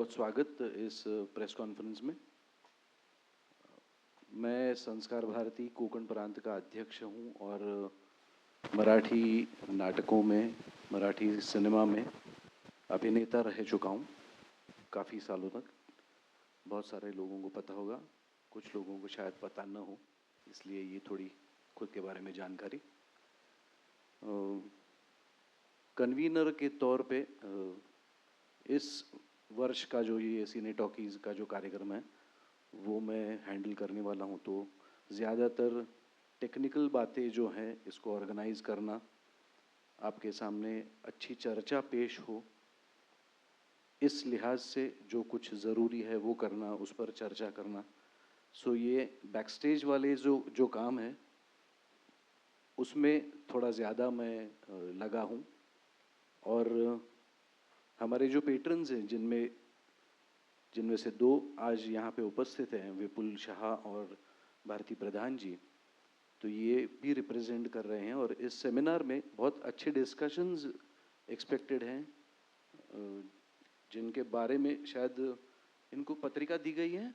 बहुत स्वागत इस प्रेस कॉन्फ्रेंस में। मैं संस्कार भारती कोंकण प्रांत का अध्यक्ष हूं और मराठी नाटकों में, मराठी सिनेमा में अभिनेता रह चुका हूं काफ़ी सालों तक। बहुत सारे लोगों को पता होगा, कुछ लोगों को शायद पता न हो, इसलिए ये थोड़ी खुद के बारे में जानकारी। कन्वीनर के तौर पे इस वर्ष का जो ये सिने टॉकीज़ का जो कार्यक्रम है वो मैं हैंडल करने वाला हूँ। तो ज़्यादातर टेक्निकल बातें जो हैं इसको ऑर्गेनाइज़ करना, आपके सामने अच्छी चर्चा पेश हो, इस लिहाज से जो कुछ ज़रूरी है वो करना, उस पर चर्चा करना। सो ये बैकस्टेज वाले जो काम है उसमें थोड़ा ज़्यादा मैं लगा हूँ। और हमारे जो पेट्रन्स हैं जिनमें से दो आज यहाँ पे उपस्थित हैं, विपुल शाह और भारती प्रधान जी, तो ये भी रिप्रेजेंट कर रहे हैं। और इस सेमिनार में बहुत अच्छे डिस्कशंस एक्सपेक्टेड हैं, जिनके बारे में शायद इनको पत्रिका दी गई है,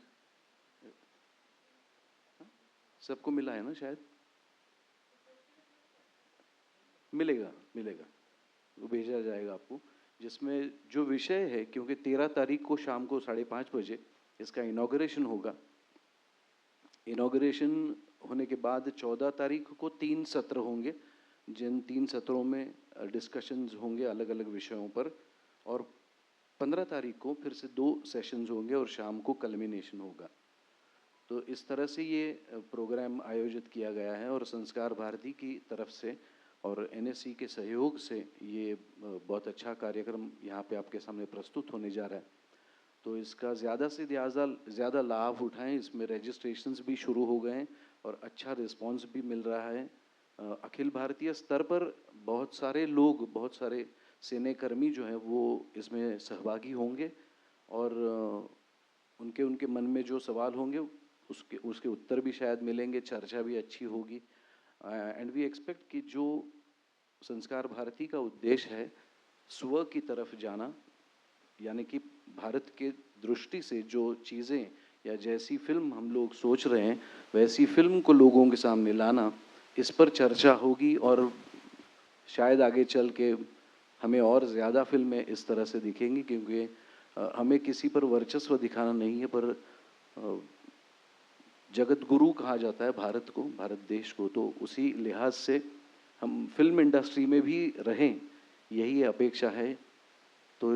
सबको मिला है ना? शायद मिलेगा वो भेजा जाएगा आपको, जिसमें जो विषय है, क्योंकि 13 तारीख को शाम को 5:30 बजे इसका इनॉग्रेशन होगा। इनॉग्रेशन होने के बाद 14 तारीख को 3 सत्र होंगे, जिन 3 सत्रों में डिस्कशंस होंगे अलग अलग विषयों पर, और 15 तारीख को फिर से 2 सेशंस होंगे और शाम को कल्मिनेशन होगा। तो इस तरह से ये प्रोग्राम आयोजित किया गया है और संस्कार भारती की तरफ से और एनएससी के सहयोग से ये बहुत अच्छा कार्यक्रम यहाँ पे आपके सामने प्रस्तुत होने जा रहा है। तो इसका ज़्यादा से ज़्यादा लाभ उठाएं। इसमें रजिस्ट्रेशंस भी शुरू हो गए हैं और अच्छा रिस्पांस भी मिल रहा है। अखिल भारतीय स्तर पर बहुत सारे लोग, बहुत सारे सिनेकर्मी जो हैं वो इसमें सहभागी होंगे और उनके मन में जो सवाल होंगे उसके उत्तर भी शायद मिलेंगे, चर्चा भी अच्छी होगी। एंड वी एक्सपेक्ट कि जो संस्कार भारती का उद्देश्य है स्व की तरफ जाना, यानी कि भारत के दृष्टि से जो चीज़ें या जैसी फिल्म हम लोग सोच रहे हैं वैसी फिल्म को लोगों के सामने लाना, इस पर चर्चा होगी। और शायद आगे चल के हमें और ज़्यादा फिल्में इस तरह से दिखेंगी, क्योंकि हमें किसी पर वर्चस्व दिखाना नहीं है, पर जगत गुरु कहा जाता है भारत को, भारत देश को। तो उसी लिहाज से हम फिल्म इंडस्ट्री में भी रहें, यही अपेक्षा है। तो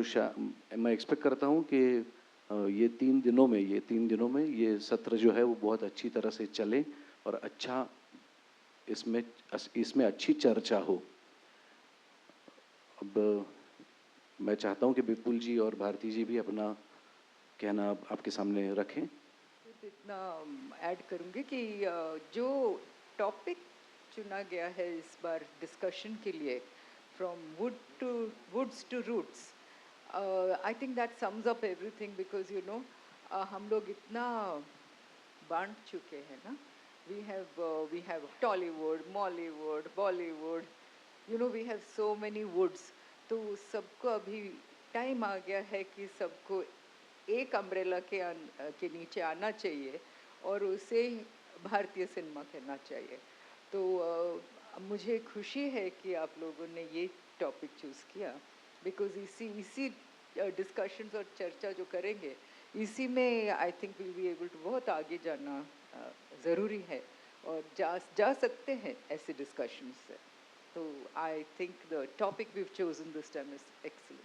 मैं एक्सपेक्ट करता हूँ कि ये 3 दिनों में ये सत्र जो है वो बहुत अच्छी तरह से चले और अच्छा इसमें अच्छी चर्चा हो। अब मैं चाहता हूँ कि विपुल जी और भारती जी भी अपना कहना आपके सामने रखें। इतना ऐड करूँगी कि जो टॉपिक चुना गया है इस बार डिस्कशन के लिए, from woods to roots, I think that sums up everything, because हम लोग इतना बांट चुके हैं ना। We have Tollywood, Mollywood, Bollywood, we have so many woods. तो सबको अभी टाइम आ गया है कि सबको एक अम्ब्रेला के नीचे आना चाहिए और उसे भारतीय सिनेमा कहना चाहिए। तो मुझे खुशी है कि आप लोगों ने ये टॉपिक चूज़ किया, बिकॉज इसी डिस्कशंस और चर्चा जो करेंगे इसी में I think will be able to बहुत आगे जाना ज़रूरी है और जा सकते हैं ऐसे डिस्कशंस से। तो I think the topic we have chosen this time is excellent.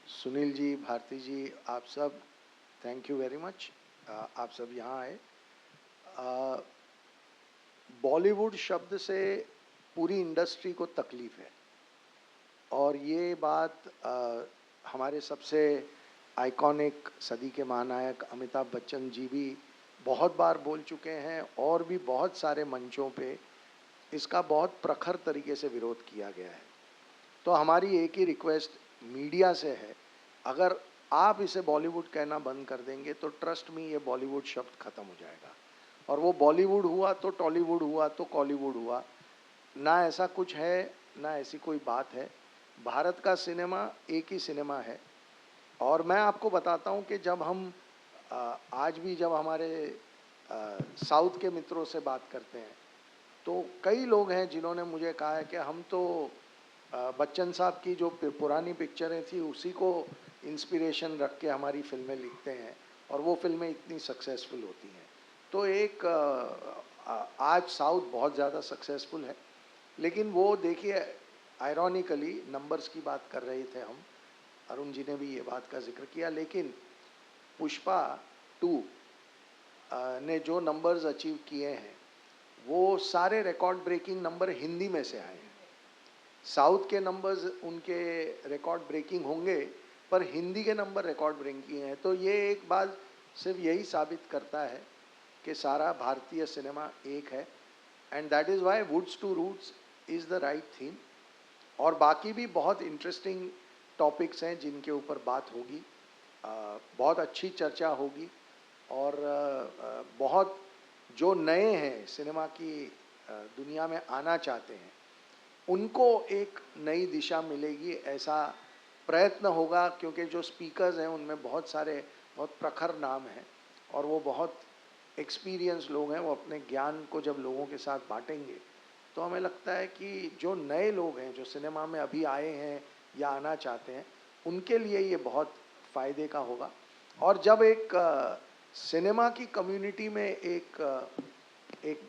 Sunil ji, Bharati ji, आप सब थैंक यू वेरी मच। आप सब यहाँ आए। बॉलीवुड शब्द से पूरी इंडस्ट्री को तकलीफ है और ये बात हमारे सबसे आइकॉनिक सदी के महानायक अमिताभ बच्चन जी भी बहुत बार बोल चुके हैं और भी बहुत सारे मंचों पे इसका बहुत प्रखर तरीके से विरोध किया गया है। तो हमारी एक ही रिक्वेस्ट मीडिया से है, अगर आप इसे बॉलीवुड कहना बंद कर देंगे तो ट्रस्ट मी ये बॉलीवुड शब्द ख़त्म हो जाएगा और वो बॉलीवुड हुआ तो टॉलीवुड हुआ तो कॉलीवुड हुआ, ना ऐसा कुछ है, ना ऐसी कोई बात है। भारत का सिनेमा एक ही सिनेमा है। और मैं आपको बताता हूँ कि जब हम आज भी जब हमारे साउथ के मित्रों से बात करते हैं, तो कई लोग हैं जिन्होंने मुझे कहा है कि हम तो बच्चन साहब की जो पुरानी पिक्चरें थी उसी को इंस्पिरेशन रख के हमारी फिल्में लिखते हैं और वो फिल्में इतनी सक्सेसफुल होती हैं। तो एक आज साउथ बहुत ज़्यादा सक्सेसफुल है, लेकिन वो देखिए आयरॉनिकली नंबर्स की बात कर रहे थे हम, अरुण जी ने भी ये बात का जिक्र किया, लेकिन पुष्पा 2 ने जो नंबर्स अचीव किए हैं वो सारे रिकॉर्ड ब्रेकिंग नंबर हिंदी में से आए हैं। साउथ के नंबर्स उनके रिकॉर्ड ब्रेकिंग होंगे, पर हिंदी के नंबर रिकॉर्ड ब्रेकिंग हैं। तो ये एक बात सिर्फ यही साबित करता है कि सारा भारतीय सिनेमा एक है, and that is why woods to roots is the right theme. और बाकी भी बहुत इंटरेस्टिंग टॉपिक्स हैं जिनके ऊपर बात होगी, बहुत अच्छी चर्चा होगी। और बहुत जो नए हैं सिनेमा की दुनिया में आना चाहते हैं उनको एक नई दिशा मिलेगी, ऐसा प्रयत्न होगा, क्योंकि जो स्पीकर्स हैं उनमें बहुत सारे बहुत प्रखर नाम हैं और वो बहुत एक्सपीरियंस लोग हैं। वो अपने ज्ञान को जब लोगों के साथ बांटेंगे तो हमें लगता है कि जो नए लोग हैं जो सिनेमा में अभी आए हैं या आना चाहते हैं उनके लिए ये बहुत फ़ायदे का होगा। और जब एक सिनेमा की कम्युनिटी में एक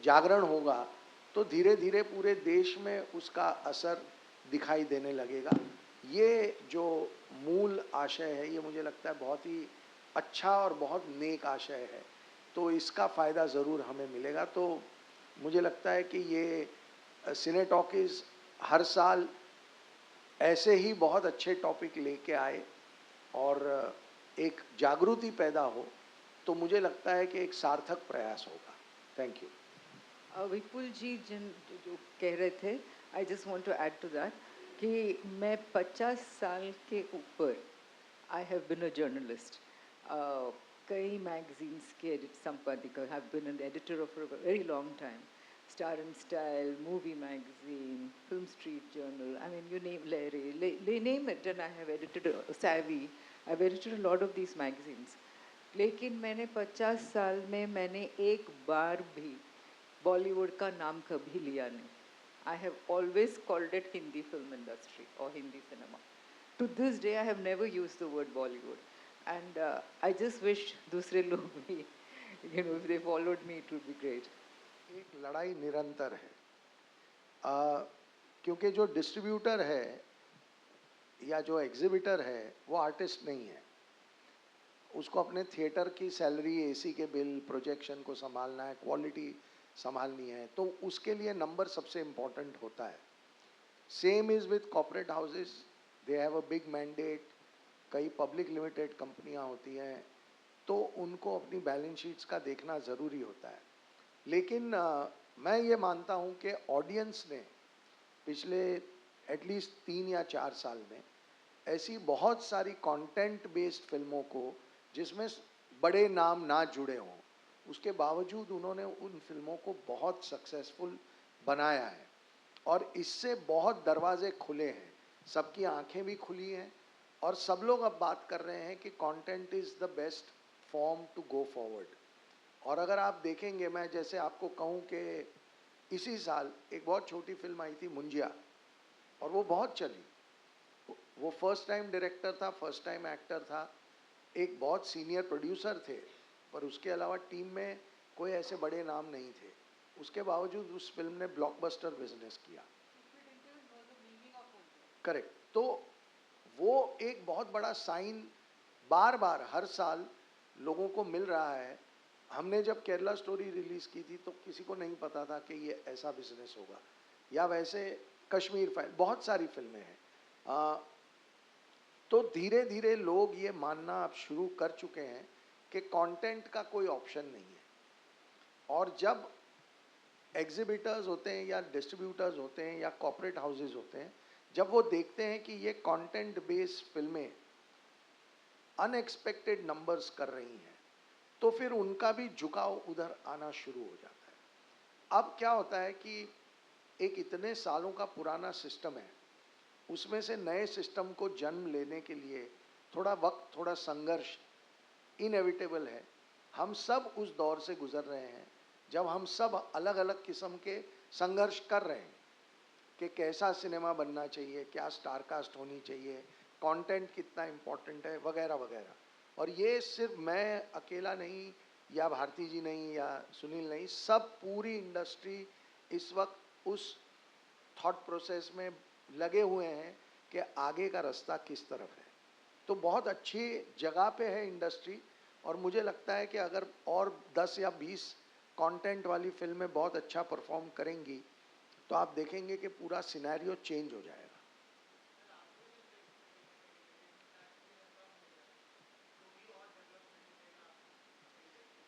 जागरण होगा तो धीरे धीरे पूरे देश में उसका असर दिखाई देने लगेगा। ये जो मूल आशय है ये मुझे लगता है बहुत ही अच्छा और बहुत नेक आशय है, तो इसका फ़ायदा ज़रूर हमें मिलेगा। तो मुझे लगता है कि ये सिने टॉकीज़ हर साल ऐसे ही बहुत अच्छे टॉपिक लेके आए और एक जागृति पैदा हो, तो मुझे लगता है कि एक सार्थक प्रयास होगा। Thank you. विपुल जी जो कह रहे थे, I just want to add to that कि मैं 50 साल के ऊपर I have been a journalist, कई मैगजीन्स के संपादिका, have been an editor of a very long time, Star and Style, movie magazine, Film Street Journal, I mean you name ले name it, and I have edited Savvy, I have edited a lot of these magazines. लेकिन मैंने 50 साल में मैंने एक बार भी बॉलीवुड का नाम कभी लिया नहीं। I have always called it Hindi film industry और Hindi cinema. To this day I have never use the word Bollywood, and I just wish दूसरे लोग भी if they followed me it would be great. एक लड़ाई निरंतर है, क्योंकि जो डिस्ट्रीब्यूटर है या जो एग्जिबिटर है वो आर्टिस्ट नहीं है। उसको अपने थिएटर की सैलरी, एसी के बिल, प्रोजेक्शन को संभालना है, क्वालिटी संभालनी है, तो उसके लिए नंबर सबसे इम्पोर्टेंट होता है। Same is with corporate houses, they have a big mandate. कई पब्लिक लिमिटेड कंपनियां होती हैं तो उनको अपनी बैलेंस शीट्स का देखना ज़रूरी होता है। लेकिन मैं ये मानता हूँ कि ऑडियंस ने पिछले एटलीस्ट 3 या 4 साल में ऐसी बहुत सारी कंटेंट बेस्ड फिल्मों को जिसमें बड़े नाम ना जुड़े हों, उसके बावजूद उन्होंने उन फिल्मों को बहुत सक्सेसफुल बनाया है और इससे बहुत दरवाजे खुले हैं, सबकी आंखें भी खुली हैं और सब लोग अब बात कर रहे हैं कि content is the best form to go forward. और अगर आप देखेंगे, मैं जैसे आपको कहूँ कि इसी साल एक बहुत छोटी फिल्म आई थी मुंजिया, और वो बहुत चली। वो फर्स्ट टाइम डायरेक्टर था, फर्स्ट टाइम एक्टर था, एक बहुत सीनियर प्रोड्यूसर थे, पर उसके अलावा टीम में कोई ऐसे बड़े नाम नहीं थे। उसके बावजूद उस फिल्म ने ब्लॉकबस्टर बिजनेस किया। करेक्ट। तो वो एक बहुत बड़ा साइन बार बार हर साल लोगों को मिल रहा है। हमने जब केरला स्टोरी रिलीज की थी तो किसी को नहीं पता था कि ये ऐसा बिजनेस होगा, या वैसे कश्मीर फाइल, बहुत सारी फिल्में हैं। तो धीरे धीरे लोग ये मानना अब शुरू कर चुके हैं कि कंटेंट का कोई ऑप्शन नहीं है। और जब एग्जिबिटर्स होते हैं या डिस्ट्रीब्यूटर्स होते हैं या कॉर्पोरेट हाउसेस होते हैं, जब वो देखते हैं कि ये कंटेंट बेस्ड फिल्में अनएक्सपेक्टेड नंबर्स कर रही हैं, तो फिर उनका भी झुकाव उधर आना शुरू हो जाता है। अब क्या होता है कि एक इतने सालों का पुराना सिस्टम है उसमें से नए सिस्टम को जन्म लेने के लिए थोड़ा वक्त, थोड़ा संघर्ष इनएविटेबल है। हम सब उस दौर से गुजर रहे हैं जब हम सब अलग अलग किस्म के संघर्ष कर रहे हैं कि कैसा सिनेमा बनना चाहिए, क्या स्टार कास्ट होनी चाहिए, कंटेंट कितना इम्पोर्टेंट है, वगैरह वगैरह। और ये सिर्फ मैं अकेला नहीं, या भारती जी नहीं, या सुनील नहीं, सब पूरी इंडस्ट्री इस वक्त उस थॉट प्रोसेस में लगे हुए हैं कि आगे का रास्ता किस तरफ है। तो बहुत अच्छी जगह पे है इंडस्ट्री, और मुझे लगता है कि अगर और 10 या 20 कंटेंट वाली फिल्में बहुत अच्छा परफॉर्म करेंगी तो आप देखेंगे कि पूरा सिनेरियो चेंज हो जाएगा।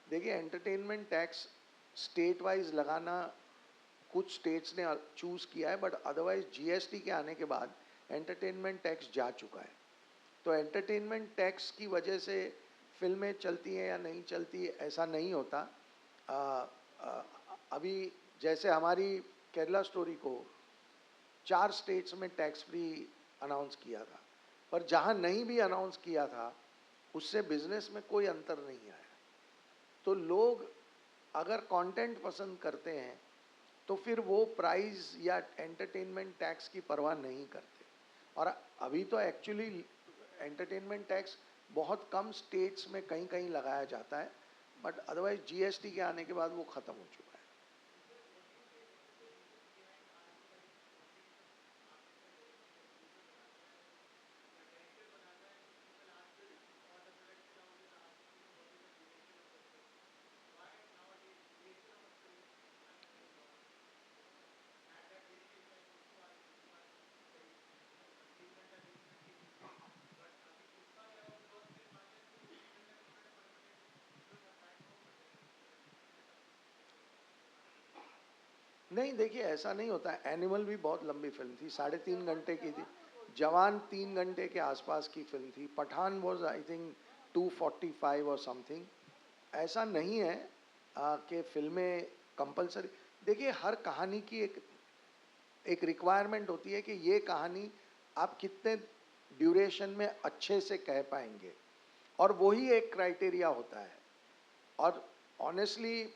देखिए, एंटरटेनमेंट टैक्स स्टेट वाइज लगाना कुछ स्टेट्स ने चूज़ किया है, बट अदरवाइज जीएसटी के आने के बाद एंटरटेनमेंट टैक्स जा चुका है। तो एंटरटेनमेंट टैक्स की वजह से फिल्में चलती हैं या नहीं चलती, ऐसा नहीं होता। अभी जैसे हमारी केरला स्टोरी को 4 स्टेट्स में टैक्स फ्री अनाउंस किया था, पर जहाँ नहीं भी अनाउंस किया था उससे बिजनेस में कोई अंतर नहीं आया। तो लोग अगर कंटेंट पसंद करते हैं तो फिर वो प्राइस या एंटरटेनमेंट टैक्स की परवाह नहीं करते। और अभी तो एक्चुअली एंटरटेनमेंट टैक्स बहुत कम स्टेट्स में कहीं कहीं लगाया जाता है, बट अदरवाइज जीएसटी के आने के बाद वो ख़त्म हो चुका है। नहीं, देखिए ऐसा नहीं होता है। एनिमल भी बहुत लंबी फिल्म थी, 3.5 घंटे की थी। जवान 3 घंटे के आसपास की फिल्म थी। पठान वॉज आई थिंक 245 और समथिंग। ऐसा नहीं है कि फिल्में कंपलसरी। देखिए, हर कहानी की एक रिक्वायरमेंट होती है कि ये कहानी आप कितने ड्यूरेशन में अच्छे से कह पाएंगे, और वही एक क्राइटेरिया होता है। और ऑनेस्टली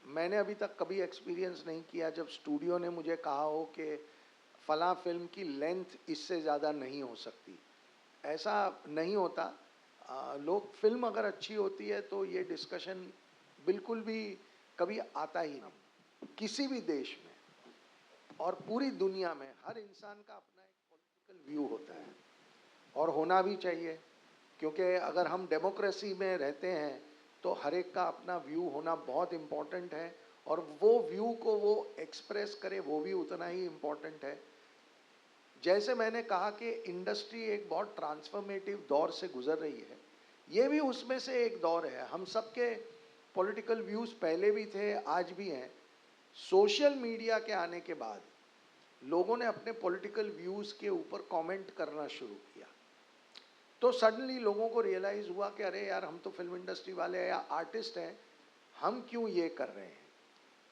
मैंने अभी तक कभी एक्सपीरियंस नहीं किया जब स्टूडियो ने मुझे कहा हो कि फलां फिल्म की लेंथ इससे ज़्यादा नहीं हो सकती। ऐसा नहीं होता। लोग, फिल्म अगर अच्छी होती है तो ये डिस्कशन बिल्कुल भी कभी आता ही नहीं। किसी भी देश में और पूरी दुनिया में हर इंसान का अपना एक पॉलिटिकल व्यू होता है, और होना भी चाहिए, क्योंकि अगर हम डेमोक्रेसी में रहते हैं तो हर एक का अपना व्यू होना बहुत इम्पोर्टेंट है, और वो व्यू को वो एक्सप्रेस करे वो भी उतना ही इम्पोर्टेंट है। जैसे मैंने कहा कि इंडस्ट्री एक बहुत ट्रांसफॉर्मेटिव दौर से गुजर रही है, ये भी उसमें से एक दौर है। हम सबके पॉलिटिकल व्यूज़ पहले भी थे, आज भी हैं। सोशल मीडिया के आने के बाद लोगों ने अपने पॉलिटिकल व्यूज़ के ऊपर कमेंट करना शुरू किया, तो सडनली लोगों को रियलाइज़ हुआ कि अरे यार, हम तो फिल्म इंडस्ट्री वाले हैं या आर्टिस्ट हैं, हम क्यों ये कर रहे हैं।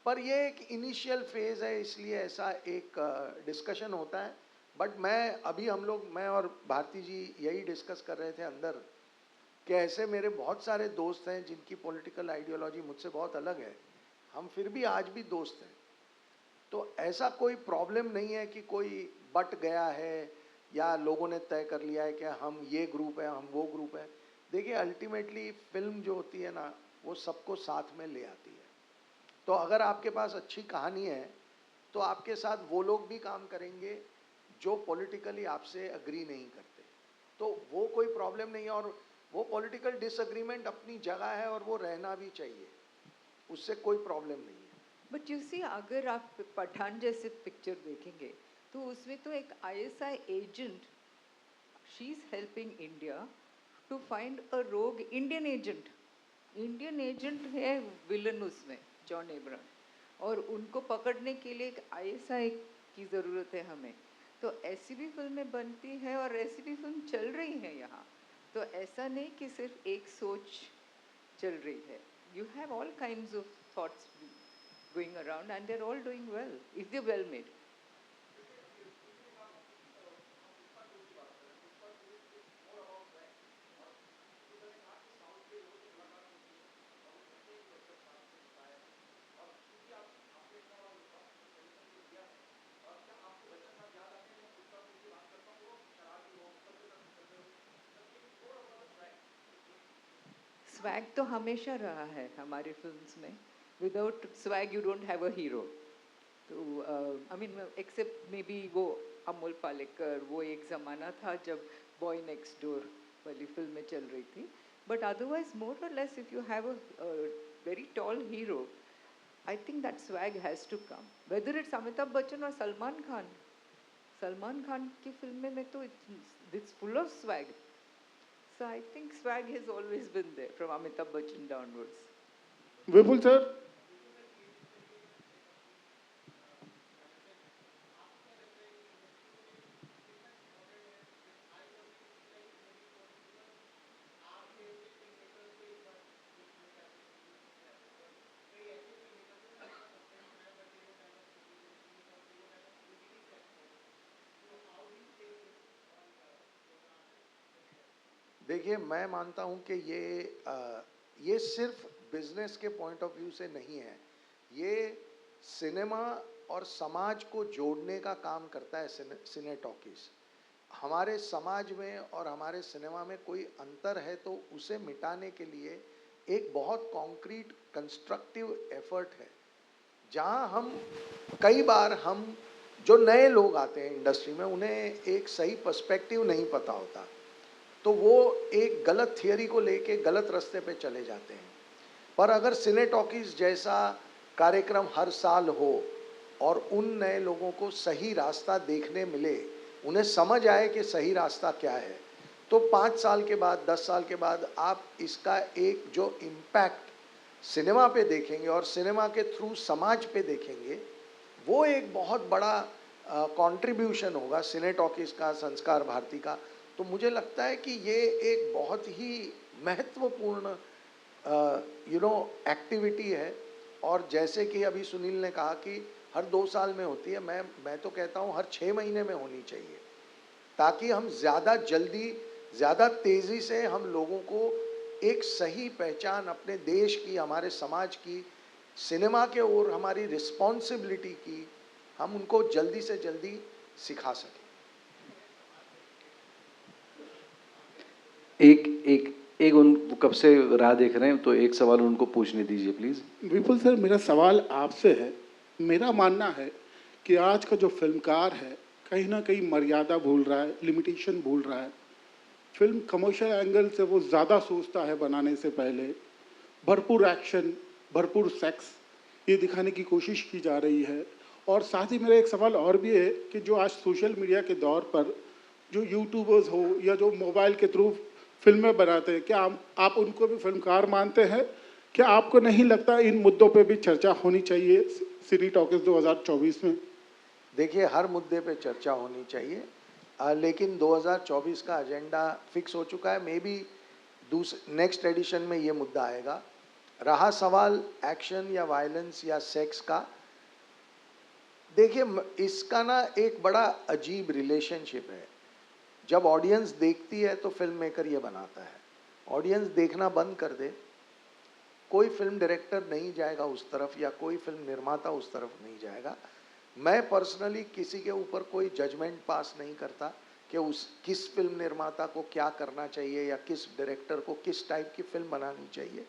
पर ये एक इनिशियल फेज़ है, इसलिए ऐसा एक डिस्कशन होता है। बट मैं और भारती जी यही डिस्कस कर रहे थे अंदर कि ऐसे मेरे बहुत सारे दोस्त हैं जिनकी पॉलिटिकल आइडियोलॉजी मुझसे बहुत अलग है, हम फिर भी आज भी दोस्त हैं। तो ऐसा कोई प्रॉब्लम नहीं है कि कोई बट गया है या लोगों ने तय कर लिया है कि हम ये ग्रुप है, हम वो ग्रुप है। देखिए, अल्टीमेटली फिल्म जो होती है ना, वो सबको साथ में ले आती है। तो अगर आपके पास अच्छी कहानी है तो आपके साथ वो लोग भी काम करेंगे जो पॉलिटिकली आपसे अग्री नहीं करते, तो वो कोई प्रॉब्लम नहीं है। और वो पॉलिटिकल डिसएग्रीमेंट अपनी जगह है और वो रहना भी चाहिए, उससे कोई प्रॉब्लम नहीं है। बट यू सी, अगर आप पठान जैसे पिक्चर देखेंगे तो उसमें तो एक ISI agent, she is helping India to find a rogue Indian agent. Indian agent है विलन उसमें, जॉन एब्राहम, और उनको पकड़ने के लिए एक आईएसआई की ज़रूरत है हमें। तो ऐसी भी फिल्में बनती हैं और ऐसी भी फिल्म चल रही हैं यहाँ। तो ऐसा नहीं कि सिर्फ एक सोच चल रही है। You have all kinds of thoughts going around and they're all doing well if they're well made. Swag तो हमेशा रहा है हमारे फिल्म्स में. Without swag you don't have a hero. तो I mean except may be वो अमोल पालेकर, वो एक ज़माना था जब बॉय नेक्स्ट डोर वाली फिल्में चल रही थी. बट अदरवाइज मोर और less if you have a very tall hero, I think that swag has to come. Whether it's Amitabh Bachchan or Salman Khan. Salman Khan की फिल्में में तो it's full of swag. So I think swag has always been there from Amitabh Bachchan downwards. Vipul sir, देखिए, मैं मानता हूँ कि ये सिर्फ बिजनेस के पॉइंट ऑफ व्यू से नहीं है. ये सिनेमा और समाज को जोड़ने का काम करता है सिने टॉकीज. हमारे समाज में और हमारे सिनेमा में कोई अंतर है तो उसे मिटाने के लिए एक बहुत कॉन्क्रीट कंस्ट्रक्टिव एफर्ट है, जहाँ हम कई बार हम जो नए लोग आते हैं इंडस्ट्री में उन्हें एक सही पर्सपेक्टिव नहीं पता होता, तो वो एक गलत थियरी को लेके गलत रास्ते पे चले जाते हैं. पर अगर सिने टॉकीज जैसा कार्यक्रम हर साल हो और उन नए लोगों को सही रास्ता देखने मिले, उन्हें समझ आए कि सही रास्ता क्या है, तो 5 साल के बाद 10 साल के बाद आप इसका एक जो इम्पैक्ट सिनेमा पे देखेंगे और सिनेमा के थ्रू समाज पे देखेंगे, वो एक बहुत बड़ा कंट्रीब्यूशन होगा सिने टॉकीज का, संस्कार भारती का. तो मुझे लगता है कि ये एक बहुत ही महत्वपूर्ण एक्टिविटी है. और जैसे कि अभी सुनील ने कहा कि हर 2 साल में होती है, मैं तो कहता हूँ हर 6 महीने में होनी चाहिए, ताकि हम ज़्यादा जल्दी, ज़्यादा तेज़ी से हम लोगों को एक सही पहचान अपने देश की, हमारे समाज की, सिनेमा के ओर हमारी रिस्पॉन्सिबिलिटी की, हम उनको जल्दी से जल्दी सिखा सकें. एक उन कब से राह देख रहे हैं, तो एक सवाल उनको पूछने दीजिए प्लीज. विपुल सर, मेरा सवाल आपसे है. मेरा मानना है कि आज का जो फिल्मकार है कहीं ना कहीं मर्यादा भूल रहा है, लिमिटेशन भूल रहा है. फिल्म कमर्शियल एंगल से वो ज़्यादा सोचता है बनाने से पहले. भरपूर एक्शन, भरपूर सेक्स ये दिखाने की कोशिश की जा रही है. और साथ ही मेरा एक सवाल और भी है कि जो आज सोशल मीडिया के दौर पर जो यूट्यूबर्स हो या जो मोबाइल के थ्रू फिल्में बनाते हैं, क्या आप उनको भी फिल्मकार मानते हैं? क्या आपको नहीं लगता इन मुद्दों पे भी चर्चा होनी चाहिए सिटी टॉकीज 2024 में? देखिए, हर मुद्दे पे चर्चा होनी चाहिए, लेकिन 2024 का एजेंडा फिक्स हो चुका है. मे बी नेक्स्ट एडिशन में ये मुद्दा आएगा. रहा सवाल एक्शन या वायलेंस या सेक्स का, देखिए इसका ना एक बड़ा अजीब रिलेशनशिप है. जब ऑडियंस देखती है तो फिल्म मेकर ये बनाता है. ऑडियंस देखना बंद कर दे, कोई फिल्म डायरेक्टर नहीं जाएगा उस तरफ, या कोई फिल्म निर्माता उस तरफ नहीं जाएगा. मैं पर्सनली किसी के ऊपर कोई जजमेंट पास नहीं करता कि किस फिल्म निर्माता को क्या करना चाहिए या किस डायरेक्टर को किस टाइप की फिल्म बनानी चाहिए.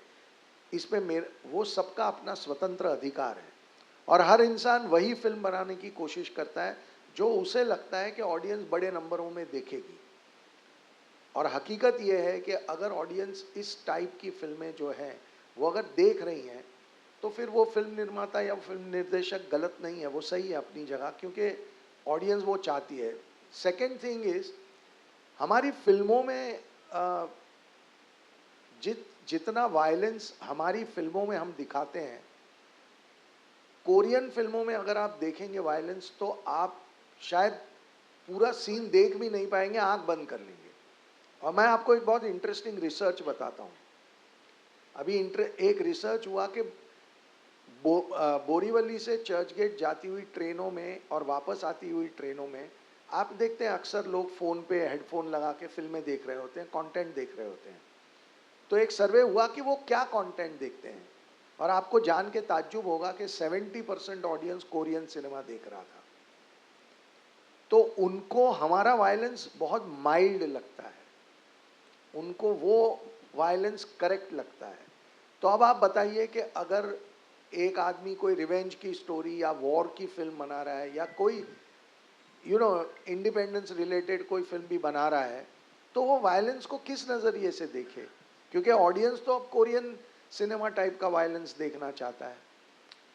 इसमें वो सबका अपना स्वतंत्र अधिकार है, और हर इंसान वही फिल्म बनाने की कोशिश करता है जो उसे लगता है कि ऑडियंस बड़े नंबरों में देखेगी. और हकीकत यह है कि अगर ऑडियंस इस टाइप की फिल्में जो हैं वो अगर देख रही हैं, तो फिर वो फिल्म निर्माता या फिल्म निर्देशक गलत नहीं है, वो सही है अपनी जगह, क्योंकि ऑडियंस वो चाहती है. सेकेंड थिंग इज, हमारी फिल्मों में जितना वायलेंस हमारी फिल्मों में हम दिखाते हैं, कोरियन फिल्मों में अगर आप देखेंगे वायलेंस, तो आप शायद पूरा सीन देख भी नहीं पाएंगे, आंख बंद कर लेंगे. और मैं आपको एक बहुत इंटरेस्टिंग रिसर्च बताता हूँ. अभी एक रिसर्च हुआ कि बोरीवली से चर्चगेट जाती हुई ट्रेनों में और वापस आती हुई ट्रेनों में आप देखते हैं अक्सर लोग फ़ोन पे हेडफोन लगा के फिल्में देख रहे होते हैं, कंटेंट देख रहे होते हैं. तो एक सर्वे हुआ कि वो क्या कंटेंट देखते हैं, और आपको जान के ताज्जुब होगा कि 70% ऑडियंस कोरियन सिनेमा देख रहा था. तो उनको हमारा वायलेंस बहुत माइल्ड लगता है, उनको वो वायलेंस करेक्ट लगता है। तो अब आप बताइए कि अगर एक आदमी कोई रिवेंज की स्टोरी या वॉर की फिल्म बना रहा है या कोई इंडिपेंडेंस रिलेटेड कोई फिल्म भी बना रहा है, तो वो वायलेंस को किस नज़रिए से देखे? क्योंकि ऑडियंस तो अब कोरियन सिनेमा टाइप का वायलेंस देखना चाहता है।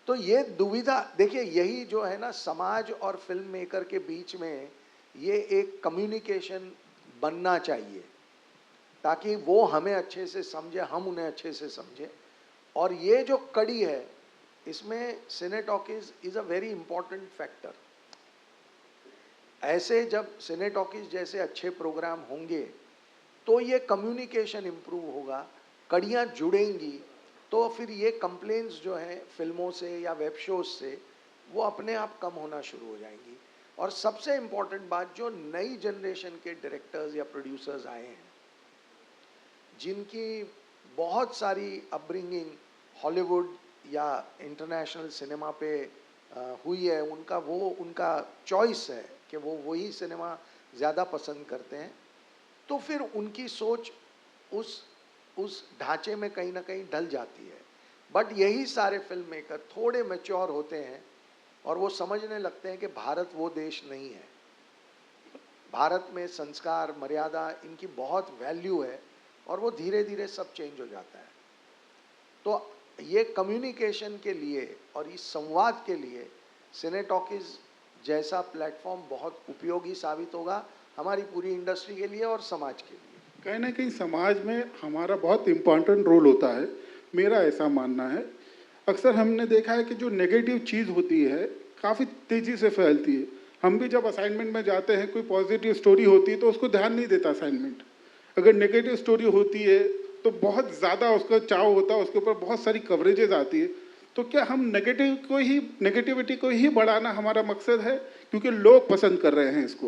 तो ये दुविधा देखिए, यही जो है ना समाज और फिल्म मेकर के बीच में ये एक कम्युनिकेशन बनना चाहिए, ताकि वो हमें अच्छे से समझे, हम उन्हें अच्छे से समझे। और ये जो कड़ी है, इसमें Cine Talkies is a very important factor. ऐसे जब सिने टॉकीज जैसे अच्छे प्रोग्राम होंगे तो ये कम्युनिकेशन इम्प्रूव होगा, कड़ियाँ जुड़ेंगी, तो फिर ये कंप्लेंट्स जो हैं फिल्मों से या वेब शोज से वो अपने आप कम होना शुरू हो जाएंगी। और सबसे इम्पॉर्टेंट बात, जो नई जनरेशन के डायरेक्टर्स या प्रोड्यूसर्स आए हैं, जिनकी बहुत सारी अपब्रिंगिंग हॉलीवुड या इंटरनेशनल सिनेमा पे हुई है, उनका चॉइस है कि वो वही सिनेमा ज़्यादा पसंद करते हैं, तो फिर उनकी सोच उस ढांचे में कहीं ना कहीं ढल जाती है। बट यही सारे फिल्म मेकर थोड़े मैच्योर होते हैं और वो समझने लगते हैं कि भारत वो देश नहीं है, भारत में संस्कार, मर्यादा, इनकी बहुत वैल्यू है, और वो धीरे धीरे सब चेंज हो जाता है। तो ये कम्युनिकेशन के लिए और इस संवाद के लिए सिने टॉकीज जैसा प्लेटफॉर्म बहुत उपयोगी साबित होगा हमारी पूरी इंडस्ट्री के लिए और समाज के लिए। कहीं ना कहीं समाज में हमारा बहुत इम्पोर्टेंट रोल होता है, मेरा ऐसा मानना है। अक्सर हमने देखा है कि जो नेगेटिव चीज़ होती है काफ़ी तेज़ी से फैलती है। हम भी जब असाइनमेंट में जाते हैं, कोई पॉजिटिव स्टोरी होती है तो उसको ध्यान नहीं देता असाइनमेंट। अगर नेगेटिव स्टोरी होती है तो बहुत ज़्यादा उसका चाव होता है, उसके ऊपर बहुत सारी कवरेजेस आती है। तो क्या हम नेगेटिविटी को ही बढ़ाना हमारा मकसद है, क्योंकि लोग पसंद कर रहे हैं इसको।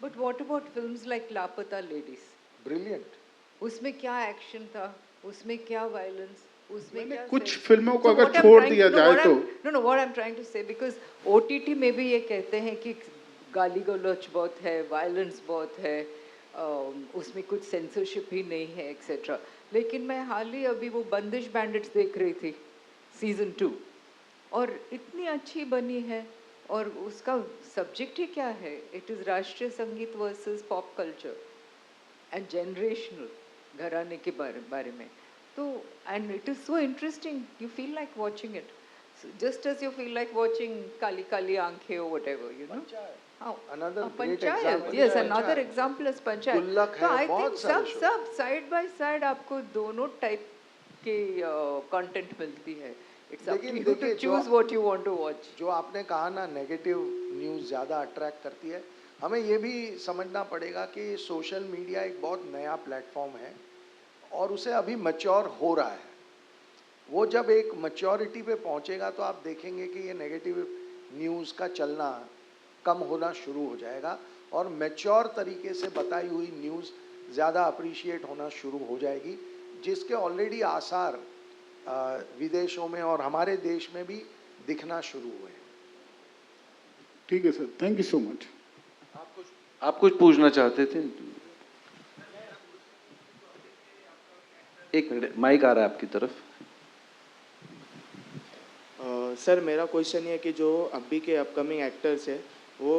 But what about films like लापता लेडीज? ब्रिलियंट। उसमें क्या एक्शन था, उसमें क्या वायलेंस, उसमें क्या कुछ फिल्मों को अगर छोड़ दिया जाए तो no what I am trying to say, because OTT में भी ये कहते हैं कि गाली गलौच बहुत है, वायलेंस बहुत है, उसमें कुछ सेंसरशिप ही नहीं है एक्सेट्रा। लेकिन मैं हाल ही अभी वो बंदिश बैंडिट्स देख रही थी सीजन 2, और इतनी अच्छी बनी है, और उसका सब्जेक्ट ही क्या है, इट इज़ राष्ट्रीय संगीत versus pop culture and generational घराने के बारे में। तो and it is so interesting, you feel like watching it just as you feel like watching Kaali Kaali Aankhen और whatever, you know. Panchayat, yes, another example is Panchayat. तो आई थिंक सब साइड बाय साइड आपको दोनों टाइप के कंटेंट मिलती है। It's up to you to choose what you want to watch. जो आपने कहा ना, नेगेटिव न्यूज़ ज़्यादा अट्रैक्ट करती है, हमें ये भी समझना पड़ेगा कि सोशल मीडिया एक बहुत नया प्लेटफॉर्म है और उसे अभी मैच्योर हो रहा है। वो जब एक मैच्योरिटी पे पहुंचेगा तो आप देखेंगे कि ये नेगेटिव न्यूज़ का चलना कम होना शुरू हो जाएगा और मैच्योर तरीके से बताई हुई न्यूज़ ज़्यादा अप्रिशिएट होना शुरू हो जाएगी, जिसके ऑलरेडी आसार विदेशों में और हमारे देश में भी दिखना शुरू हुए हैं। ठीक है sir, thank you so much. आप कुछ पूछना चाहते थे? एक मिनट, माइक आ रहा है आपकी तरफ। सर मेरा क्वेश्चन ये है कि जो अभी के अपकमिंग एक्टर्स हैं वो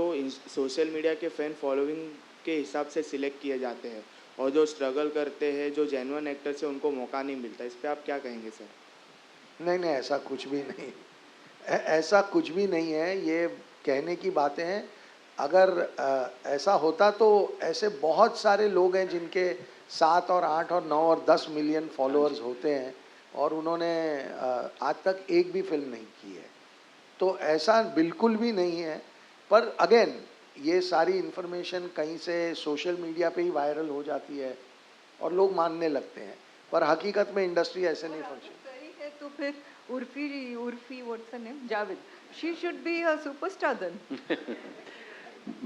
सोशल मीडिया के फैन फॉलोइंग के हिसाब से सिलेक्ट किए जाते हैं, और जो स्ट्रगल करते हैं, जो जेन्युइन एक्टर्स हैं, उनको मौका नहीं मिलता। इस पे आप क्या कहेंगे सर? नहीं, ऐसा कुछ भी नहीं, ऐसा कुछ भी नहीं है, ये कहने की बातें हैं। अगर ऐसा होता तो ऐसे बहुत सारे लोग हैं जिनके 7 और 8 और 9 और 10 मिलियन फॉलोअर्स होते हैं और उन्होंने आज तक एक भी फिल्म नहीं की है। तो ऐसा बिल्कुल भी नहीं है। पर अगेन, ये सारी इन्फॉर्मेशन कहीं से सोशल मीडिया पे ही वायरल हो जाती है और लोग मानने लगते हैं, पर हकीकत में इंडस्ट्री ऐसे नहीं फंक्शन। सही है, तो फिर Urfi what's her name, Javed, she should be a superstar then.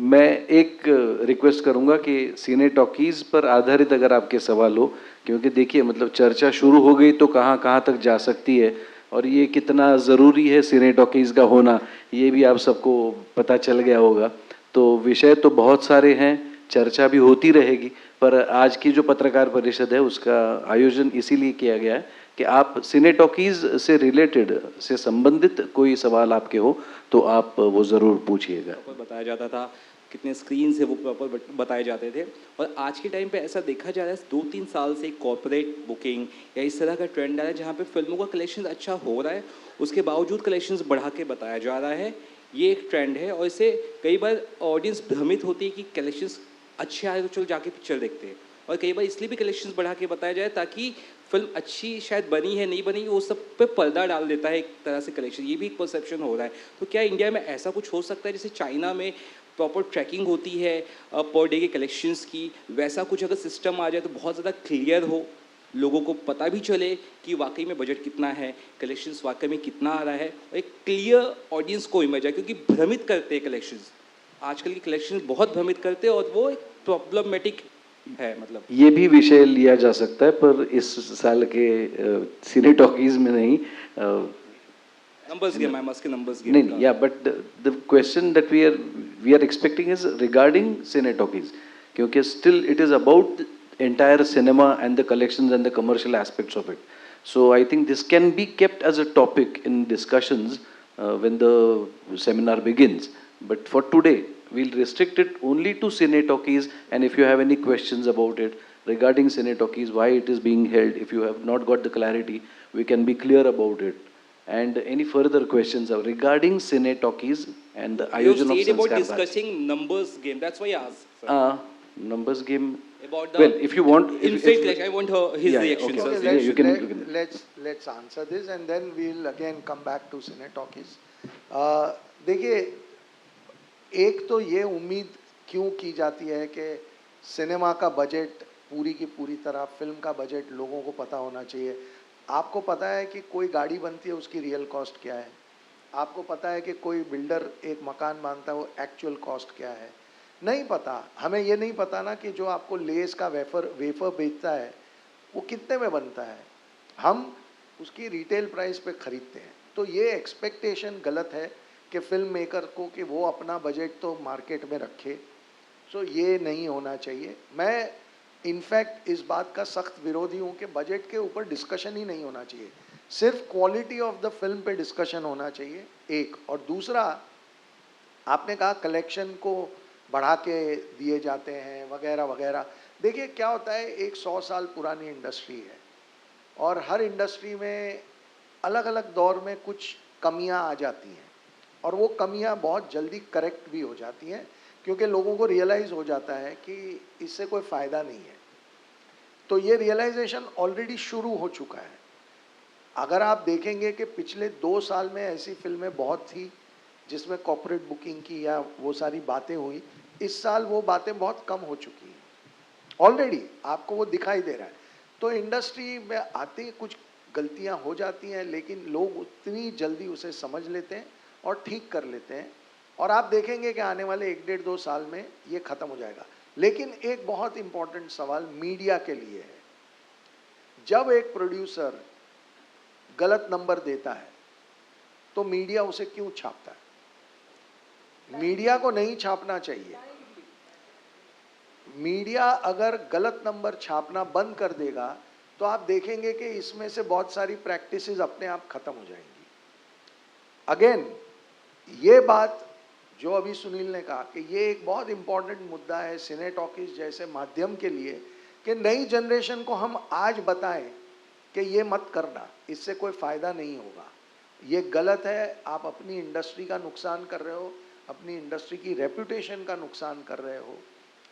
मैं एक रिक्वेस्ट करूंगा कि सिने टॉकीज पर आधारित अगर आपके सवाल हो, क्योंकि देखिए मतलब चर्चा शुरू हो गई तो कहाँ कहाँ तक जा सकती है, और ये कितना ज़रूरी है सिने टॉकीज का होना, ये भी आप सबको पता चल गया होगा। तो विषय तो बहुत सारे हैं, चर्चा भी होती रहेगी। पर आज की जो पत्रकार परिषद है उसका आयोजन इसीलिए किया गया है कि आप सिने टॉकीज से रिलेटेड से संबंधित कोई सवाल आपके हो तो आप वो ज़रूर पूछिएगा। प्रॉपर बताया जाता था, कितने स्क्रीन से वो प्रॉपर बताए जाते थे। और आज के टाइम पे ऐसा देखा जा रहा है 2-3 साल से कॉर्पोरेट बुकिंग या इस तरह का ट्रेंड आ रहा है जहाँ पे फिल्मों का कलेक्शन अच्छा हो रहा है, उसके बावजूद कलेक्शंस बढ़ा के बताया जा रहा है। ये एक ट्रेंड है और इससे कई बार ऑडियंस भ्रमित होती है कि कलेक्शंस अच्छे आए तो चलो जाके पिक्चर देखते हैं, और कई बार इसलिए भी कलेक्शंस बढ़ा के बताया जाए ताकि फिल्म अच्छी शायद बनी है नहीं बनी वो सब पे पर्दा डाल देता है एक तरह से कलेक्शन। ये भी एक परसेप्शन हो रहा है। तो क्या इंडिया में ऐसा कुछ हो सकता है जैसे चाइना में प्रॉपर ट्रैकिंग होती है पर डे के कलेक्शंस की, वैसा कुछ अगर सिस्टम आ जाए तो बहुत ज़्यादा क्लियर हो, लोगों को पता भी चले कि वाकई में बजट कितना है, कलेक्शंस वाकई में कितना आ रहा है, और एक क्लियर ऑडियंस को इमेज आए, क्योंकि भ्रमित करते हैं कलेक्शंस। आजकल की कलेक्शंस बहुत भ्रमित करते हैं और वो एक प्रॉब्लमेटिक है। मतलब ये भी विषय लिया जा सकता है पर इस साल के सिने टॉकीज में नहीं। numbers game, I'm asking numbers game. नहीं, yeah, but the question that we are expecting is regarding cine talkies, क्योंकि still it is about the entire cinema and the collections and the commercial aspects of it. So I think this can be kept as a topic in discussions when the seminar begins. But for today, we'll restrict it only to cine talkies. And if you have any questions about it regarding cine talkies, why it is being held, if you have not got the clarity, we can be clear about it. And any further questions regarding cine talkies and the You Ayojan of said about Sanskar Bharati. discussing numbers game, that's why I asked. Sir. Numbers game. About the Well, if you want, infinite collection, I want his Yeah, reaction. okay. Sir. Okay, Yeah, let's, you can- let, you can. let's answer this and then we'll again come back to Cine Talkies. देखिए, एक तो ये उम्मीद क्यों की जाती है कि सिनेमा का बजट पूरी की पूरी तरह फिल्म का बजट लोगों को पता होना चाहिए। आपको पता है कि कोई गाड़ी बनती है उसकी रियल कॉस्ट क्या है, आपको पता है कि कोई बिल्डर एक मकान बांधता है वो एक्चुअल कॉस्ट क्या है, नहीं पता। हमें ये नहीं पता ना कि जो आपको लेस का वेफर बेचता है वो कितने में बनता है, हम उसकी रिटेल प्राइस पे ख़रीदते हैं। तो ये एक्सपेक्टेशन गलत है कि फिल्म मेकर को कि वो अपना बजट तो मार्केट में रखे। सो ये नहीं होना चाहिए। मैं इनफैक्ट इस बात का सख्त विरोधी हूँ कि बजट के ऊपर डिस्कशन ही नहीं होना चाहिए, सिर्फ क्वालिटी ऑफ द फिल्म पे डिस्कशन होना चाहिए, एक। और दूसरा, आपने कहा कलेक्शन को बढ़ा के दिए जाते हैं वगैरह वगैरह। देखिए क्या होता है, एक 100 साल पुरानी इंडस्ट्री है और हर इंडस्ट्री में अलग अलग दौर में कुछ कमियां आ जाती हैं और वो कमियां बहुत जल्दी करेक्ट भी हो जाती हैं क्योंकि लोगों को रियलाइज़ हो जाता है कि इससे कोई फ़ायदा नहीं है। तो ये रियलाइजेशन ऑलरेडी शुरू हो चुका है। अगर आप देखेंगे कि पिछले 2 साल में ऐसी फिल्में बहुत थी जिसमें कॉर्पोरेट बुकिंग की या वो सारी बातें हुई, इस साल वो बातें बहुत कम हो चुकी हैं ऑलरेडी, आपको वो दिखाई दे रहा है। तो इंडस्ट्री में आते ही कुछ गलतियां हो जाती हैं लेकिन लोग उतनी जल्दी उसे समझ लेते हैं और ठीक कर लेते हैं और आप देखेंगे कि आने वाले 1-1.5-2 साल में ये ख़त्म हो जाएगा। लेकिन एक बहुत इम्पॉर्टेंट सवाल मीडिया के लिए है। जब एक प्रोड्यूसर गलत नंबर देता है तो मीडिया उसे क्यों छापता है? मीडिया को नहीं छापना चाहिए। मीडिया अगर गलत नंबर छापना बंद कर देगा तो आप देखेंगे कि इसमें से बहुत सारी प्रैक्टिसेस अपने आप खत्म हो जाएंगी। अगेन, ये बात जो अभी सुनील ने कहा कि ये एक बहुत इंपॉर्टेंट मुद्दा है सिने टॉकीज जैसे माध्यम के लिए कि नई जनरेशन को हम आज बताएं कि ये मत करना, इससे कोई फ़ायदा नहीं होगा, ये गलत है, आप अपनी इंडस्ट्री का नुकसान कर रहे हो, अपनी इंडस्ट्री की रेपुटेशन का नुकसान कर रहे हो,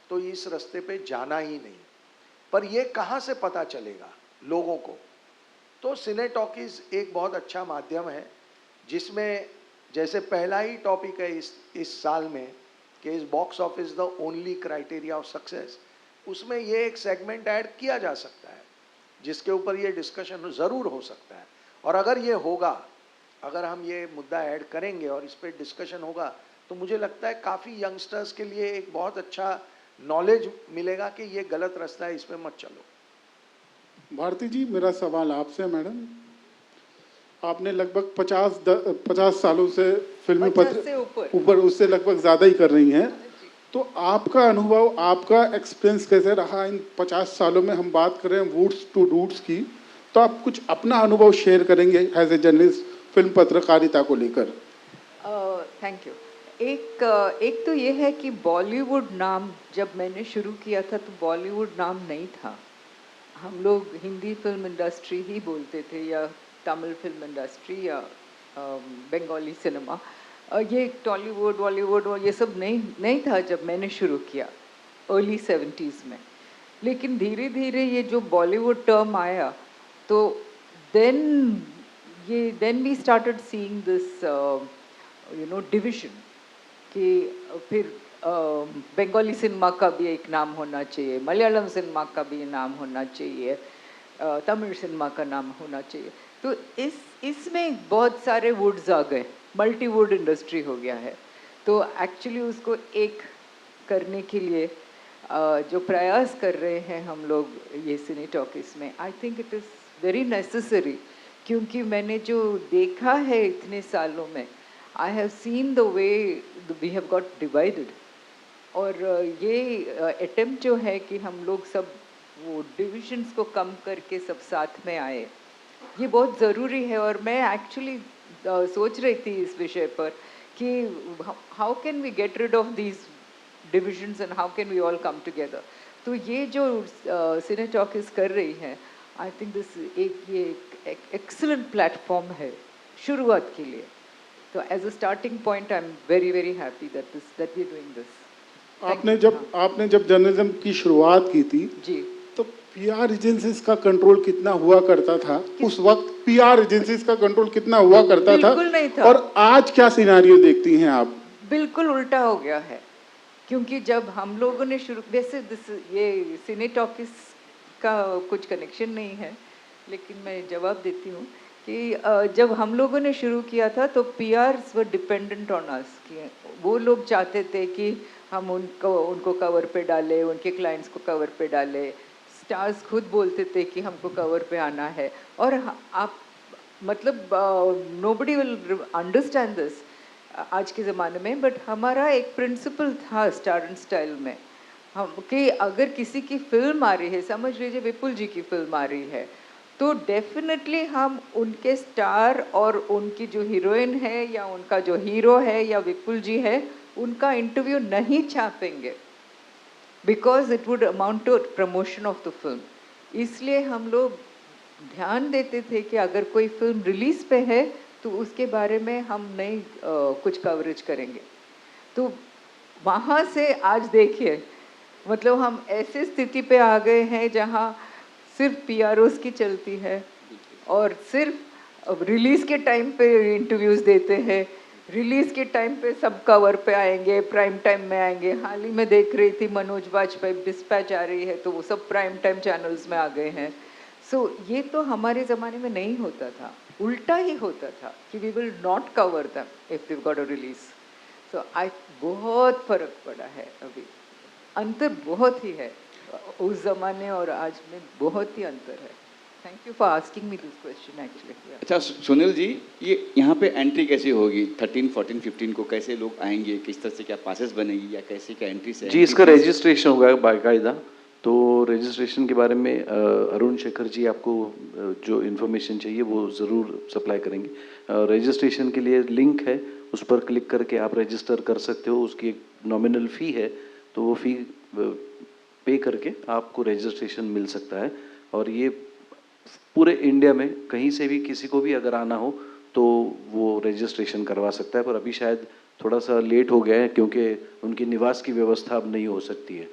तो इस रास्ते पे जाना ही नहीं। पर ये कहाँ से पता चलेगा लोगों को? तो सिने टॉकीज एक बहुत अच्छा माध्यम है जिसमें जैसे पहला ही टॉपिक है इस साल में कि इस box office the only criteria of success, उसमें ये एक सेगमेंट ऐड किया जा सकता है जिसके ऊपर ये डिस्कशन ज़रूर हो सकता है। और अगर ये होगा, अगर हम ये मुद्दा ऐड करेंगे और इस पर डिस्कशन होगा तो मुझे लगता है काफ़ी यंगस्टर्स के लिए एक बहुत अच्छा नॉलेज मिलेगा कि ये गलत रास्ता है, इस पर मत चलो। भारती जी, मेरा सवाल आपसे मैडम, आपने लगभग 50 सालों से फिल्म 50 से ऊपर। ऊपर उससे लगभग ज़्यादा ही कर रही हैं। तो आपका अनुभव, आपका एक्सपीरियंस कैसे रहा इन 50 सालों में? हम बात कर रहे हैं वुड्स टू रूट्स की, तो आप कुछ अपना अनुभव शेयर करेंगे एज ए जर्नलिस्ट फिल्म पत्रकारिता को लेकर? Thank you. एक तो ये है कि बॉलीवुड नाम जब मैंने शुरू किया था तो बॉलीवुड नाम नहीं था। हम लोग हिंदी फिल्म इंडस्ट्री ही बोलते थे, या तमिल फिल्म इंडस्ट्री, या बंगाली सिनेमा। ये टॉलीवुड बॉलीवुड और ये सब नहीं था जब मैंने शुरू किया अर्ली 70s में। लेकिन धीरे धीरे ये जो बॉलीवुड टर्म आया तो then we started seeing this division कि फिर बंगाली सिनेमा का भी एक नाम होना चाहिए, मलयालम सिनेमा का भी नाम होना चाहिए, तमिल सिनेमा का नाम होना चाहिए। तो इसमें बहुत सारे वुड्स आ गए, मल्टी वुड इंडस्ट्री हो गया है। तो एक्चुअली उसको एक करने के लिए जो प्रयास कर रहे हैं हम लोग ये सिने टॉकीज में, I think it is very necessary, क्योंकि मैंने जो देखा है इतने सालों में, I have seen the way we have got divided. और ये अटेम्प्ट जो है कि हम लोग सब वो डिविजन्स को कम करके सब साथ में आए, ये बहुत ज़रूरी है। और मैं एक्चुअली सोच रही थी इस विषय पर कि how can we get rid of these divisions and how can we all come together. तो ये जो सिने टॉकीज कर रही है, आई थिंक दिस एक एक्सीलेंट प्लेटफॉर्म है शुरुआत के लिए। तो as a starting point I am very very happy that we are doing this. आपने जब जर्नलिज्म की शुरुआत की थी जी, तो पीआर एजेंसीज का कंट्रोल कितना हुआ करता था उस वक्त? पीआर एजेंसीज का कंट्रोल कितना हुआ करता था? बिल्कुल नहीं था। और आज क्या सिनेरियो देखती हैं आप? बिल्कुल उल्टा हो गया है, क्योंकि जब हम लोगों ने शुरू, वैसे ये सिने टॉकीज का कुछ कनेक्शन नहीं है, लेकिन मैं जवाब देती हूँ कि जब हम लोगों ने शुरू किया था तो पीआर्स वर डिपेंडेंट ऑन अस, कि वो लोग चाहते थे कि हम उनको कवर पे डालें, उनके क्लाइंट्स को कवर पे डालें। स्टार्स खुद बोलते थे कि हमको कवर पे आना है। और आप मतलब नोबडी विल अंडरस्टैंड दिस आज के ज़माने में, बट हमारा एक प्रिंसिपल था स्टार एंड स्टाइल में, हम कि अगर किसी की फिल्म आ रही है, समझ लीजिए विपुल जी की फिल्म आ रही है, तो डेफिनेटली हम उनके स्टार और उनकी जो हीरोइन है या उनका जो हीरो है या विपुल जी है, उनका इंटरव्यू नहीं छापेंगे, because it would amount to promotion of the film. इसलिए हम लोग ध्यान देते थे कि अगर कोई फिल्म रिलीज पे है तो उसके बारे में हम नहीं कुछ कवरेज करेंगे। तो वहाँ से आज देखिए, मतलब हम ऐसे स्थिति पे आ गए हैं जहाँ सिर्फ पीआरओस की चलती है और सिर्फ रिलीज़ के टाइम पे इंटरव्यूज़ देते हैं, रिलीज़ के टाइम पे सब कवर पे आएंगे, प्राइम टाइम में आएंगे। हाल ही में देख रही थी मनोज वाजपेयी डिस्पैच आ रही है तो वो सब प्राइम टाइम चैनल्स में आ गए हैं। सो ये तो हमारे ज़माने में नहीं होता था, उल्टा ही होता था कि we will not cover them if we got a release. So बहुत फ़र्क पड़ा है, अभी अंतर बहुत ही है, उस ज़माने और आज में बहुत ही अंतर है। Thank you for asking me this question actually. अच्छा सुनील जी, ये यहाँ पे एंट्री कैसे होगी? 13, 14, 15 को कैसे लोग आएंगे? किस तरह से क्या पासेस बनेगी या कैसे क्या एंट्री से? जी, इसका रजिस्ट्रेशन होगा बाकायदा। तो रजिस्ट्रेशन के बारे में अरुण शेखर जी आपको जो इन्फॉर्मेशन चाहिए वो ज़रूर सप्लाई करेंगे। रजिस्ट्रेशन के लिए लिंक है, उस पर क्लिक करके आप रजिस्टर कर सकते हो। उसकी एक नॉमिनल फ़ी है, तो वो फ़ी पे करके आपको रजिस्ट्रेशन मिल सकता है। और ये पूरे इंडिया में कहीं से भी किसी को भी अगर आना हो तो वो रजिस्ट्रेशन करवा सकता है। पर अभी शायद थोड़ा सा लेट हो गया है क्योंकि उनकी निवास की व्यवस्था अब नहीं हो सकती है,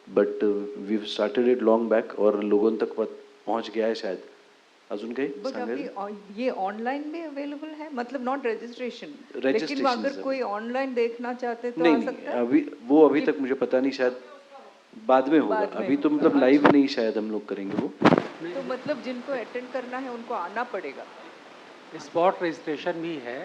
but we started it long back और लोगों तक पहुंच गया है शायद। अजून काही बट अभी ये ऑनलाइन भी अवेलेबल है, मतलब नॉट रजिस्ट्रेशन, लेकिन रजिस्ट्रेशन अगर कोई ऑनलाइन देखना चाहते तो नहीं आ नहीं, सकता है। अभी तक मुझे पता नहीं, शायद बाद में होगा। बाद में अभी तो होगा। मतलब लाइव नहीं शायद हम लोग करेंगे वो। तो मतलब जिनको अटेंड करना है उनको आना पड़ेगा। स्पॉट रजिस्ट्रेशन भी है।